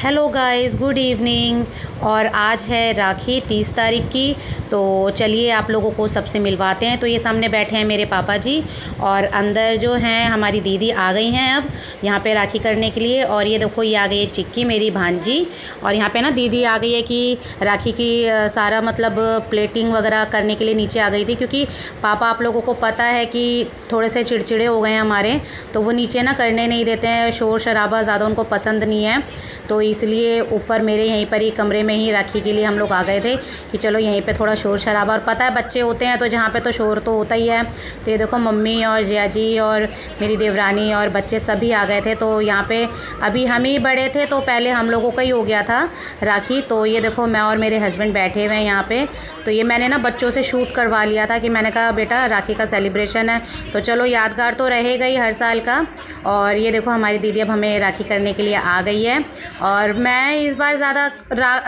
Hello guys, good evening. और आज है राखी 30 तारीख की। तो चलिए आप लोगों को सबसे मिलवाते हैं। तो ये सामने बैठे हैं मेरे पापा जी और अंदर जो हैं हमारी दीदी आ गई हैं अब यहाँ पे राखी करने के लिए। और ये देखो ये आ गई है चिक्की मेरी भांजी। और यहाँ पे ना दीदी आ गई है कि राखी की सारा मतलब प्लेटिंग वगैरह करने के लिए नीचे आ गई थी, क्योंकि पापा आप लोगों को पता है कि थोड़े से चिड़चिड़े हो गए हैं हमारे, तो वो नीचे ना करने नहीं देते हैं, शोर शराबा ज़्यादा उनको पसंद नहीं है। तो इसलिए ऊपर मेरे यहीं पर ही कमरे में ही राखी के लिए हम लोग आ गए थे कि चलो यहीं पे थोड़ा शोर शराबा। और पता है बच्चे होते हैं तो जहाँ पे तो शोर तो होता ही है। तो ये देखो मम्मी और जिया जी और मेरी देवरानी और बच्चे सभी आ गए थे। तो यहाँ पे अभी हम ही बड़े थे तो पहले हम लोगों का ही हो गया था राखी। तो ये देखो मैं और मेरे हस्बैंड बैठे हुए हैं यहाँ पे। तो ये मैंने ना बच्चों से शूट करवा लिया था कि मैंने कहा बेटा राखी का सेलिब्रेशन है तो चलो यादगार तो रहेगा ही हर साल का। और ये देखो हमारी दीदी अब हमें राखी करने के लिए आ गई है। और मैं इस बार ज़्यादा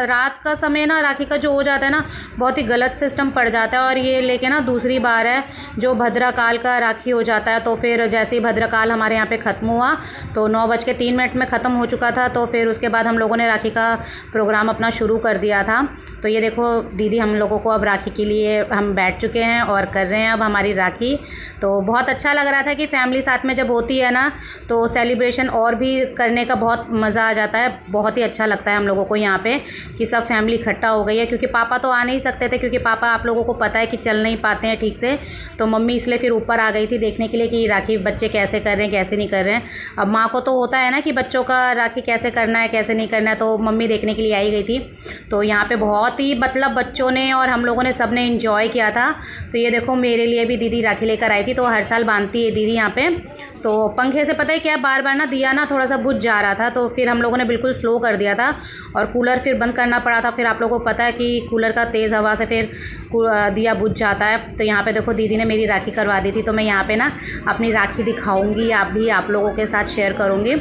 रात का समय ना राखी का जो हो जाता है ना बहुत ही गलत सिस्टम पड़ जाता है। और ये लेके ना दूसरी बार है जो भद्रकाल का राखी हो जाता है। तो फिर जैसे ही भद्रकाल हमारे यहाँ पे ख़त्म हुआ तो 9:03 में ख़त्म हो चुका था। तो फिर उसके बाद हम लोगों ने राखी का प्रोग्राम अपना शुरू कर दिया था। तो ये देखो दीदी हम लोगों को अब राखी के लिए हम बैठ चुके हैं और कर रहे हैं अब हमारी राखी। तो बहुत अच्छा लग रहा था कि फैमिली साथ में जब होती है ना तो सेलिब्रेशन और भी करने का बहुत मज़ा आ जाता है। बहुत ही अच्छा लगता है हम लोगों को यहाँ पे कि सब फैमिली इकट्ठा हो गई है, क्योंकि पापा तो आ नहीं सकते थे, क्योंकि पापा आप लोगों को पता है कि चल नहीं पाते हैं ठीक से। तो मम्मी इसलिए फिर ऊपर आ गई थी देखने के लिए कि राखी बच्चे कैसे कर रहे हैं कैसे नहीं कर रहे हैं। अब माँ को तो होता है ना कि बच्चों का राखी कैसे करना है कैसे नहीं करना है, तो मम्मी देखने के लिए आई गई थी। तो यहाँ पे बहुत ही मतलब बच्चों ने और हम लोगों ने सब ने इन्जॉय किया था। तो ये देखो मेरे लिए भी दीदी राखी लेकर आई थी। तो हर साल बांधती है दीदी यहाँ पे। तो पंखे से पता है क्या बार बार ना दिया ना थोड़ा सा बुझ जा रहा था, तो फिर हम लोगों ने बिल्कुल स्लो कर दिया था और कूलर फिर बंद करना पड़ा था। फिर आप लोगों को पता है कि कूलर का तेज़ हवा से फिर दिया बुझ जाता है। तो यहाँ पे देखो दीदी ने मेरी राखी करवा दी थी। तो मैं यहाँ पे ना अपनी राखी दिखाऊंगी आप लोगों के साथ शेयर करूँगी।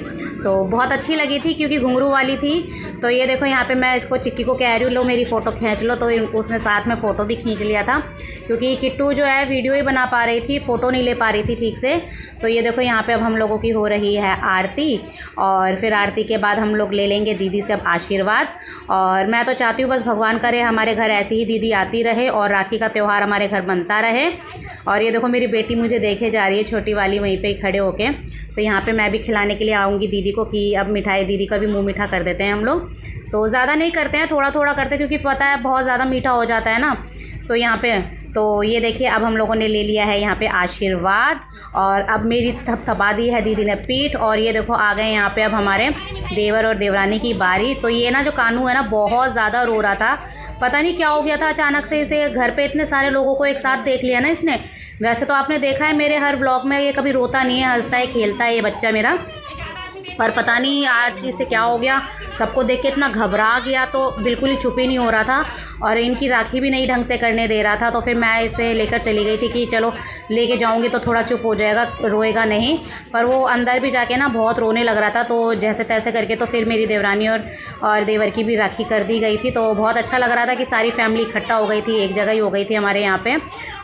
तो बहुत अच्छी लगी थी क्योंकि घुंघरू वाली थी। तो ये देखो यहाँ पे मैं इसको चिक्की को कह रही हूँ लो मेरी फ़ोटो खींच लो। तो उसने साथ में फ़ोटो भी खींच लिया था, क्योंकि किट्टू जो है वीडियो ही बना पा रही थी, फ़ोटो नहीं ले पा रही थी ठीक से। तो ये देखो यहाँ पे अब हम लोगों की हो रही है आरती। और फिर आरती के बाद हम लोग ले लेंगे दीदी से अब आशीर्वाद। और मैं तो चाहती हूँ बस भगवान करे हमारे घर ऐसी ही दीदी आती रहे और राखी का त्यौहार हमारे घर बनता रहे। और ये देखो मेरी बेटी मुझे देखे जा रही है, छोटी वाली वहीं पे ही खड़े होके। तो यहाँ पे मैं भी खिलाने के लिए आऊँगी दीदी को कि अब मिठाई दीदी का भी मुँह मीठा कर देते हैं हम लोग। तो ज़्यादा नहीं करते हैं, थोड़ा थोड़ा करते हैं, क्योंकि पता है बहुत ज़्यादा मीठा हो जाता है ना। तो यहाँ पे तो ये देखिए अब हम लोगों ने ले लिया है यहाँ पे आशीर्वाद। और अब मेरी थपथपा दी है दीदी ने पीठ। और ये देखो आ गए यहाँ पे अब हमारे देवर और देवरानी की बारी। तो ये ना जो कानू है ना बहुत ज़्यादा रो रहा था, पता नहीं क्या हो गया था अचानक से इसे। घर पे इतने सारे लोगों को एक साथ देख लिया ना इसने। वैसे तो आपने देखा है मेरे हर व्लॉग में ये कभी रोता नहीं है, हंसता है खेलता है ये बच्चा मेरा। पर पता नहीं आज इसे क्या हो गया, सबको देख के इतना घबरा गया तो बिल्कुल ही चुप ही नहीं हो रहा था। और इनकी राखी भी नहीं ढंग से करने दे रहा था। तो फिर मैं इसे लेकर चली गई थी कि चलो लेके जाऊंगी तो थोड़ा चुप हो जाएगा, रोएगा नहीं। पर वो अंदर भी जाके ना बहुत रोने लग रहा था। तो जैसे तैसे करके तो फिर मेरी देवरानी और देवर की भी राखी कर दी गई थी। तो बहुत अच्छा लग रहा था कि सारी फैमिली इकट्ठा हो गई थी, एक जगह ही हो गई थी हमारे यहाँ पे।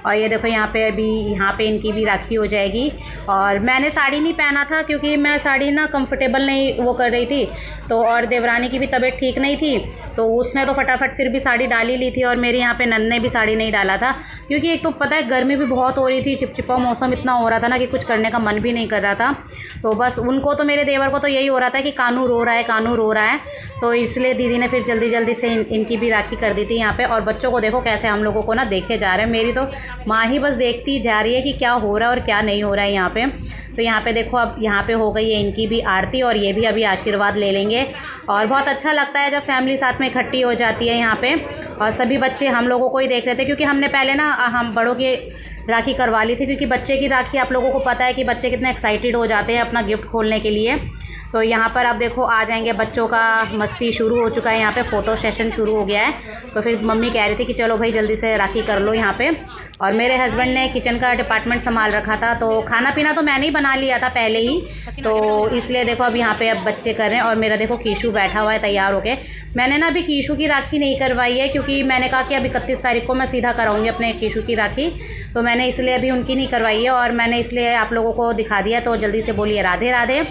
और ये देखो यहाँ पे अभी यहाँ पे इनकी भी राखी हो जाएगी। और मैंने साड़ी नहीं पहना था क्योंकि मैं साड़ी ना कंफर्टेबल नहीं वो कर रही थी। तो और देवरानी की भी तबीयत ठीक नहीं थी, तो उसने तो फटाफट फिर भी साड़ी डाल ही ली थी। और मेरे यहाँ पे नंद ने भी साड़ी नहीं डाला था, क्योंकि एक तो पता है गर्मी भी बहुत हो रही थी, चिपचिपा मौसम इतना हो रहा था ना कि कुछ करने का मन भी नहीं कर रहा था। तो बस उनको तो मेरे देवर को तो यही हो रहा था कि कानू रो रहा है कानू रो रहा है। तो इसलिए दीदी ने फिर जल्दी जल्दी से इनकी भी राखी कर दी थी यहाँ पे। और बच्चों को देखो कैसे हम लोगों को ना देखे जा रहे हैं, मेरी तो माँ ही बस देखती जा रही है कि क्या हो रहा है और क्या नहीं हो रहा है यहाँ पे। तो यहाँ पे देखो अब यहाँ पे हो गई है इनकी भी आरती और ये भी अभी आशीर्वाद ले लेंगे। और बहुत अच्छा लगता है जब फैमिली साथ में इकट्ठी हो जाती है यहाँ पे। और सभी बच्चे हम लोगों को ही देख रहे थे, क्योंकि हमने पहले ना हम बड़ों की राखी करवा ली थी, क्योंकि बच्चे की राखी आप लोगों को पता है कि बच्चे कितने एक्साइटेड हो जाते हैं अपना गिफ्ट खोलने के लिए। तो यहाँ पर अब देखो आ जाएंगे, बच्चों का मस्ती शुरू हो चुका है, यहाँ पे फ़ोटो सेशन शुरू हो गया है। तो फिर मम्मी कह रही थी कि चलो भाई जल्दी से राखी कर लो यहाँ पे। और मेरे हस्बैंड ने किचन का डिपार्टमेंट संभाल रखा था, तो खाना पीना तो मैंने ही बना लिया था पहले ही। तो इसलिए देखो अब यहाँ पे अब बच्चे कर रहे हैं। और मेरा देखो कीशू बैठा हुआ है तैयार होके। मैंने ना अभी कीशू की राखी नहीं करवाई है, क्योंकि मैंने कहा कि अब 31 तारीख को मैं सीधा कराऊंगी अपने कीशू की राखी। तो मैंने इसलिए अभी उनकी नहीं करवाई है और मैंने इसलिए आप लोगों को दिखा दिया। तो जल्दी से बोलिए राधे राधे।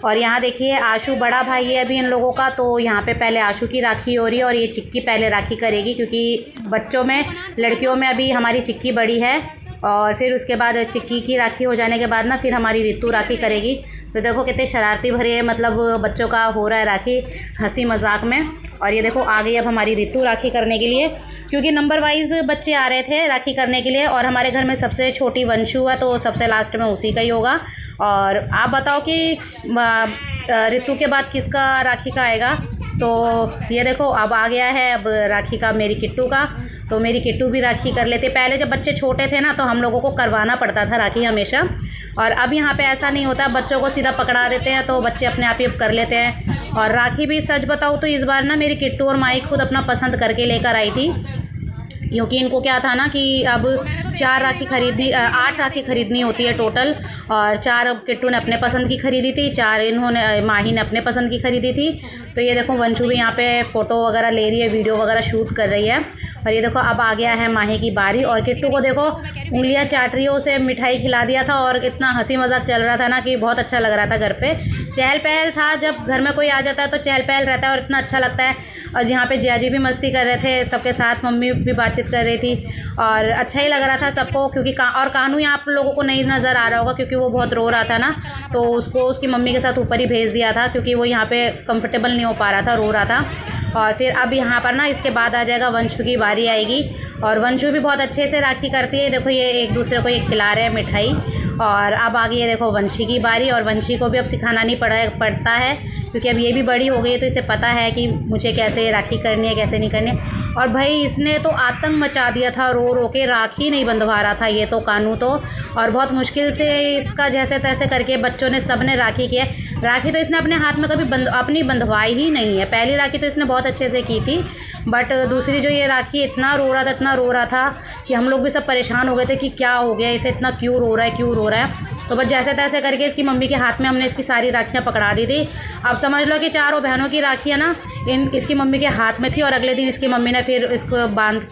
और यहाँ देखिए आशु बड़ा भाई है अभी इन लोगों का, तो यहाँ पे पहले आशु की राखी हो रही है और ये चिक्की पहले राखी करेगी, क्योंकि बच्चों में लड़कियों में अभी हमारी चिक्की बड़ी है। और फिर उसके बाद चिक्की की राखी हो जाने के बाद ना फिर हमारी रितु राखी करेगी। तो देखो कितने शरारती भरे मतलब बच्चों का हो रहा है राखी, हंसी मजाक में। और ये देखो आ गई अब हमारी रितु राखी करने के लिए, क्योंकि नंबर वाइज बच्चे आ रहे थे राखी करने के लिए। और हमारे घर में सबसे छोटी वंशु है, तो सबसे लास्ट में उसी का ही होगा। और आप बताओ कि रितु के बाद किसका राखी का आएगा। तो ये देखो अब आ गया है अब राखी का मेरी किट्टू का। तो मेरी किट्टू भी राखी कर लेते। पहले जब बच्चे छोटे थे ना तो हम लोगों को करवाना पड़ता था राखी हमेशा, और अब यहाँ पे ऐसा नहीं होता, बच्चों को सीधा पकड़ा देते हैं तो बच्चे अपने आप ही कर लेते हैं। और राखी भी सच बताऊँ तो इस बार ना मेरी किट्टू और माई खुद अपना पसंद करके लेकर आई थी, क्योंकि इनको क्या था ना कि अब 8 राखी खरीदनी होती है टोटल। और 4 किट्टू ने अपने पसंद की खरीदी थी, 4 इन्होंने माही ने अपने पसंद की खरीदी थी। तो ये देखो वंशु भी यहाँ पे फ़ोटो वगैरह ले रही है, वीडियो वगैरह शूट कर रही है। और ये देखो अब आ गया है माही की बारी, और किट्टू को देखो उंगलियां चाट रही है, उसे मिठाई खिला दिया था और इतना हंसी मजाक चल रहा था ना कि बहुत अच्छा लग रहा था। घर पे चहल पहल था, जब घर में कोई आ जाता है तो चहल पहल रहता है और इतना अच्छा लगता है। और यहाँ पे जियाजी भी मस्ती कर रहे थे सबके साथ, मम्मी भी बातचीत कर रही थी और अच्छा ही लग रहा था सबको। क्योंकि और कानू यहाँ आप लोगों को नहीं नज़र आ रहा होगा क्योंकि वो बहुत रो रहा था ना, तो उसको उसकी मम्मी के साथ ऊपर ही भेज दिया था, क्योंकि वो यहाँ पे कंफर्टेबल नहीं हो पा रहा था, रो रहा था। और फिर अब यहाँ पर ना इसके बाद आ जाएगा वंशु की बारी आएगी, और वंशु भी बहुत अच्छे से राखी करती है। देखो ये एक दूसरे को ये खिला रहे हैं मिठाई। और अब आ गई है देखो वंशी की बारी, और वंशी को भी अब सिखाना नहीं पड़ता है, क्योंकि अब ये भी बड़ी हो गई है तो इसे पता है कि मुझे कैसे राखी करनी है कैसे नहीं करनी है। और भाई इसने तो आतंक मचा दिया था, रो रो के राखी नहीं बंधवा रहा था ये तो कानू तो। और बहुत मुश्किल से इसका जैसे तैसे करके बच्चों ने सब ने राखी की है। राखी तो इसने अपने हाथ में कभी अपनी बंधवाई ही नहीं है। पहली राखी तो इसने बहुत अच्छे से की थी, बट दूसरी जो ये राखी इतना रो रहा था कि हम लोग भी सब परेशान हो गए थे कि क्या हो गया इसे, इतना क्यों रो रहा है। तो बस जैसे तैसे करके इसकी मम्मी के हाथ में हमने इसकी सारी राखियाँ पकड़ा दी थी। अब समझ लो कि 4 बहनों की राखियाँ ना इसकी मम्मी के हाथ में थी, और अगले दिन इसकी मम्मी ने फिर इसको बांध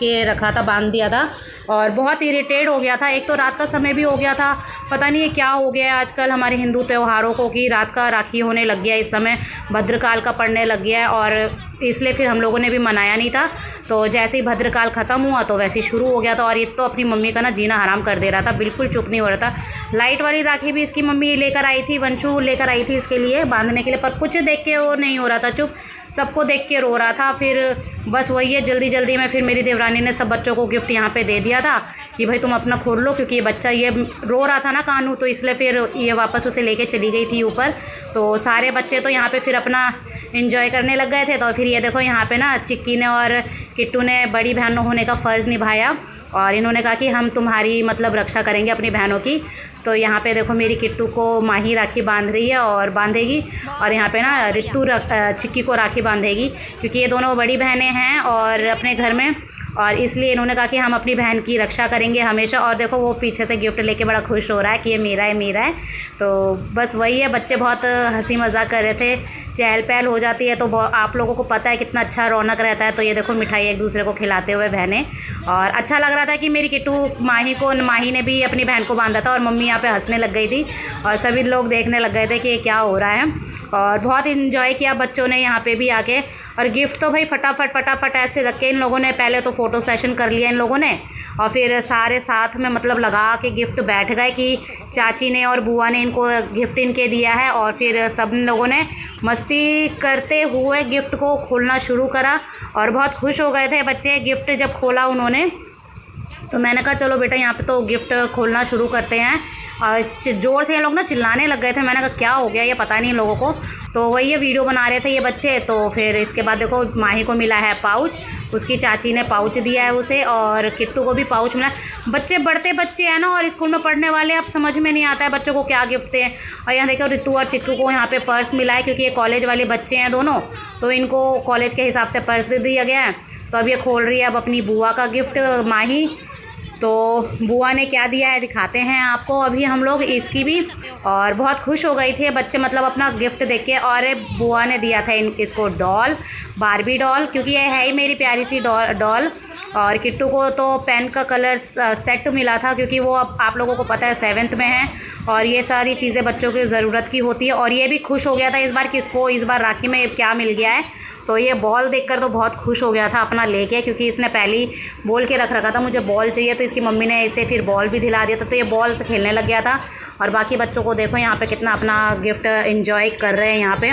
दिया था। और बहुत इरिटेट हो गया था। एक तो रात का समय भी हो गया था, पता नहीं क्या हो गया है आजकल हमारे हिंदू त्योहारों को कि रात का राखी होने लग गया, इस समय भद्रकाल का पड़ने लग गया है, और इसलिए फिर हम लोगों ने भी मनाया नहीं था। तो जैसे ही भद्रकाल ख़त्म हुआ तो वैसे ही शुरू हो गया था। और ये तो अपनी मम्मी का ना जीना हराम कर दे रहा था, बिल्कुल चुप नहीं हो रहा था। लाइट वाली राखी भी इसकी मम्मी लेकर आई थी, वंशु लेकर आई थी इसके लिए बांधने के लिए, पर कुछ देख के वो नहीं हो रहा था चुप, सबको देख के रो रहा था। फिर बस वही है, जल्दी जल्दी में फिर मेरी देवरानी ने सब बच्चों को गिफ्ट यहाँ पे दे दिया था कि भाई तुम अपना खोल लो, क्योंकि ये बच्चा ये रो रहा था ना कानू, तो इसलिए फिर ये वापस उसे लेके चली गई थी ऊपर। तो सारे बच्चे तो यहाँ पे फिर अपना एंजॉय करने लग गए थे। तो फिर ये देखो यहाँ पे ना चिक्की ने और किट्टू ने बड़ी बहन होने का फ़र्ज़ निभाया, और इन्होंने कहा कि हम तुम्हारी मतलब रक्षा करेंगे अपनी बहनों की। तो यहाँ पे देखो मेरी किट्टू को माही राखी बांध रही है और बांधेगी, और यहाँ पे ना रितु चिक्की को राखी बांधेगी, क्योंकि ये दोनों बड़ी बहनें हैं और अपने घर में, और इसलिए इन्होंने कहा कि हम अपनी बहन की रक्षा करेंगे हमेशा। और देखो वो पीछे से गिफ्ट लेके बड़ा खुश हो रहा है कि ये मेरा है। तो बस वही है, बच्चे बहुत हंसी मजाक कर रहे थे, चहल पहल हो जाती है तो आप लोगों को पता है कितना अच्छा रौनक रहता है। तो ये देखो मिठाई एक दूसरे को खिलाते हुए बहनें, और अच्छा लग रहा था कि मेरी किट्टू माही ने भी अपनी बहन को बांधा था, और मम्मी यहाँ पे हंसने लग गई थी और सभी लोग देखने लग गए थे कि ये क्या हो रहा है। और बहुत इन्जॉय किया बच्चों ने यहाँ पे भी आके। और गिफ्ट तो भाई फटाफट ऐसे रख के इन लोगों ने पहले तो फ़ोटो सेशन कर लिया इन लोगों ने, और फिर सारे साथ में मतलब लगा के गिफ्ट बैठ गए कि चाची ने और बुआ ने इनको गिफ्ट इनके दिया है। और फिर सब लोगों ने मस्ती करते हुए गिफ्ट को खोलना शुरू करा, और बहुत खुश हो गए थे बच्चे गिफ्ट जब खोला उन्होंने। तो मैंने कहा चलो बेटा यहाँ पे तो गिफ्ट खोलना शुरू करते हैं। और ज़ोर से ये लोग ना चिल्लाने लग गए थे, मैंने कहा क्या हो गया ये पता नहीं इन लोगों को। तो वही ये वीडियो बना रहे थे ये बच्चे। तो फिर इसके बाद देखो माही को मिला है पाउच, उसकी चाची ने पाउच दिया है उसे, और किट्टू को भी पाउच मिला। बच्चे बढ़ते बच्चे हैं ना, और स्कूल में पढ़ने वाले, अब समझ में नहीं आता है बच्चों को क्या गिफ्ट दें। और यहाँ देखो रितु और चिक्कू को यहाँ पे पर्स मिला है, क्योंकि ये कॉलेज वाले बच्चे हैं दोनों, तो इनको कॉलेज के हिसाब से पर्स दे दिया गया है। तो अब ये खोल रही है अब अपनी बुआ का गिफ्ट माही। तो बुआ ने क्या दिया है दिखाते हैं आपको अभी हम लोग इसकी भी। और बहुत खुश हो गई थी बच्चे मतलब अपना गिफ्ट देख के। और बुआ ने दिया था इसको डॉल, बारबी डॉल, क्योंकि ये है ही मेरी प्यारी सी डॉल। और किट्टू को तो पेन का कलर सेट मिला था, क्योंकि वो अब आप लोगों को पता है 7th में है और ये सारी चीज़ें बच्चों की ज़रूरत की होती है। और ये भी खुश हो गया था इस बार कि इसको इस बार राखी में क्या मिल गया है। तो ये बॉल देखकर तो बहुत खुश हो गया था अपना लेके, क्योंकि इसने पहले ही बोल के रख रखा था मुझे बॉल चाहिए। तो इसकी मम्मी ने इसे फिर बॉल भी दिला दिया था, तो ये बॉल से खेलने लग गया था। और बाकी बच्चों को देखो यहाँ पे कितना अपना गिफ्ट एंजॉय कर रहे हैं यहाँ पे।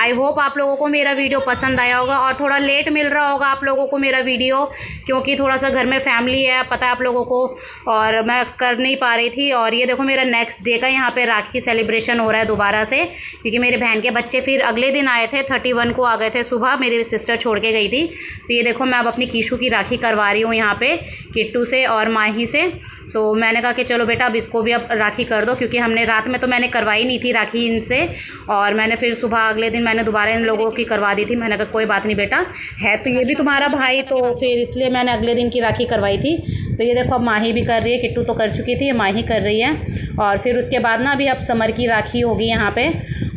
आई होप आप लोगों को मेरा वीडियो पसंद आया होगा। और थोड़ा लेट मिल रहा होगा आप लोगों को मेरा वीडियो, क्योंकि थोड़ा सा घर में फैमिली है, पता है आप लोगों को, और मैं कर नहीं पा रही थी। और ये देखो मेरा नेक्स्ट डे का यहाँ पे राखी सेलिब्रेशन हो रहा है दोबारा से, क्योंकि मेरे बहन के बच्चे फिर अगले दिन आए थे, 31 को आ गए थे सुबह, मेरी सिस्टर छोड़ के गई थी। तो ये देखो मैं अब अपनी कीशू की राखी करवा रही हूँ यहाँ पे किट्टू से और माही से। तो मैंने कहा कि चलो बेटा अब इसको भी अब राखी कर दो, क्योंकि हमने रात में तो मैंने करवाई नहीं थी राखी इनसे, और मैंने फिर सुबह अगले दिन मैंने दोबारा इन लोगों की करवा दी थी। मैंने कहा कोई बात नहीं बेटा, है तो ये भी तुम्हारा भाई, तो फिर इसलिए मैंने अगले दिन की राखी करवाई थी। तो ये देखो अब माही भी कर रही है, किट्टू तो कर चुकी थी, माही कर रही है। और फिर उसके बाद ना अभी अब समर की राखी होगी यहाँ पे।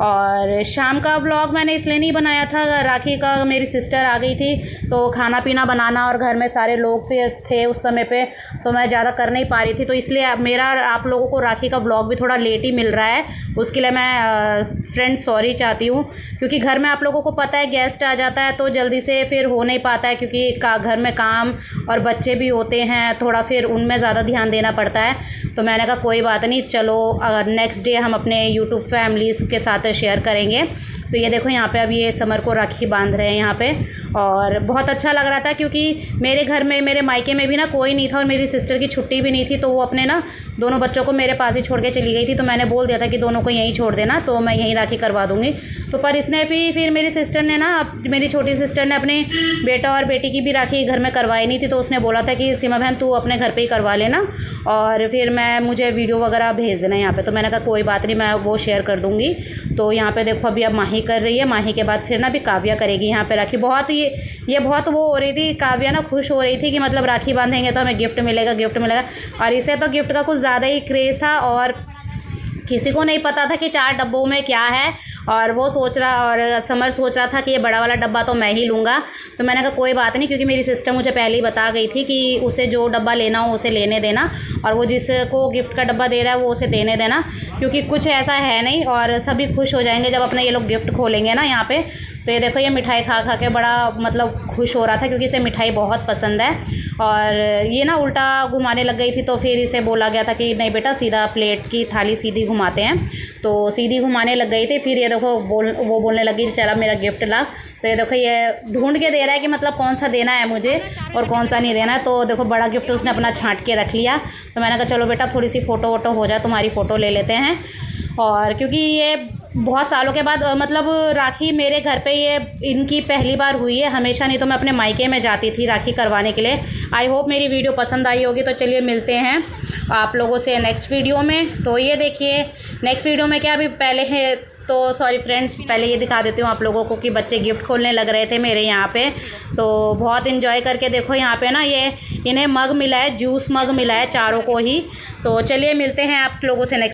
और शाम का व्लॉग मैंने इसलिए नहीं बनाया था, राखी का मेरी सिस्टर आ गई थी तो खाना पीना बनाना और घर में सारे लोग फिर थे उस समय पे, तो मैं ज़्यादा कर नहीं पा रही थी। तो इसलिए मेरा आप लोगों को राखी का व्लॉग भी थोड़ा लेट ही मिल रहा है। उसके लिए मैं फ्रेंड्स सॉरी चाहती हूँ, क्योंकि घर में आप लोगों को पता है गेस्ट आ जाता है तो जल्दी से फिर हो नहीं पाता है, क्योंकि घर में काम और बच्चे भी होते हैं, थोड़ा फिर उनमें ज़्यादा ध्यान देना पड़ता है। तो मैंने कहा कोई बात नहीं, चलो नेक्स्ट डे हम अपने यूट्यूब फैमिलीज़ के साथ शेयर करेंगे। तो ये देखो यहाँ पे अब ये समर को राखी बांध रहे हैं यहाँ पे, और बहुत अच्छा लग रहा था, क्योंकि मेरे घर में मेरे मायके में भी ना कोई नहीं था और मेरी सिस्टर की छुट्टी भी नहीं थी, तो वो अपने ना दोनों बच्चों को मेरे पास ही छोड़ के चली गई थी। तो मैंने बोल दिया था कि दोनों को यहीं छोड़ देना, तो मैं यहीं राखी करवा दूँगी। तो पर इसने फिर मेरी सिस्टर ने ना, मेरी छोटी सिस्टर ने अपने बेटा और बेटी की भी राखी घर में करवाई नहीं थी, तो उसने बोला था कि सीमा बहन तू अपने घर पर ही करवा लेना और फिर मुझे वीडियो वगैरह भेज देना यहाँ पर। तो मैंने कहा कोई बात नहीं, मैं वो शेयर कर दूँगी। तो यहाँ पर देखो अभी अब माही कर रही है, माही के बाद फिर ना भी काव्या करेगी यहाँ पे राखी। बहुत ये बहुत वो हो रही थी, काव्या ना खुश हो रही थी कि मतलब राखी बांधेंगे तो हमें गिफ्ट मिलेगा, गिफ्ट मिलेगा। और इसे तो गिफ्ट का कुछ ज़्यादा ही क्रेज़ था, और किसी को नहीं पता था कि 4 डब्बों में क्या है। और वो सोच रहा, और समर सोच रहा था कि ये बड़ा वाला डब्बा तो मैं ही लूँगा। तो मैंने कहा कोई बात नहीं, क्योंकि मेरी सिस्टर मुझे पहले ही बता गई थी कि उसे जो डब्बा लेना हो उसे लेने देना, और वो जिसको गिफ्ट का डब्बा दे रहा है वो उसे देने देना, क्योंकि कुछ ऐसा है नहीं। और सभी खुश हो जाएंगे जब अपने ये लोग गिफ्ट खोलेंगे ना यहाँ पे। तो ये देखो ये मिठाई खा खा के बड़ा मतलब खुश हो रहा था, क्योंकि इसे मिठाई बहुत पसंद है। और ये ना उल्टा घुमाने लग गई थी, तो फिर इसे बोला गया था कि नहीं बेटा सीधा प्लेट की थाली सीधी घुमाते हैं। तो सीधी घुमाने लग गई थी। फिर ये देखो वो बोलने लगी चला मेरा गिफ्ट ला। तो ये देखो ये ढूंढ के दे रहा है कि मतलब कौन सा देना है मुझे और कौन सा नहीं देना है। तो देखो बड़ा गिफ्ट उसने अपना छांट के रख लिया। तो मैंने कहा चलो बेटा थोड़ी सी फ़ोटो वोटो हो जाए, तुम्हारी फ़ोटो ले लेते हैं। और क्योंकि ये बहुत सालों के बाद मतलब राखी मेरे घर पे ये इनकी पहली बार हुई है, हमेशा नहीं तो मैं अपने मायके में जाती थी राखी करवाने के लिए। आई होप मेरी वीडियो पसंद आई होगी। तो चलिए मिलते हैं आप लोगों से नेक्स्ट वीडियो में। तो ये देखिए नेक्स्ट वीडियो में क्या, अभी पहले है तो सॉरी फ्रेंड्स, पहले ये दिखा देती हूँ आप लोगों को कि बच्चे गिफ्ट खोलने लग रहे थे मेरे यहाँ पे। तो बहुत इन्जॉय करके देखो यहाँ पे ना ये इन्हें मग मिला है, जूस मग मिला है चारों को ही। तो चलिए मिलते हैं आप लोगों से नेक्स्ट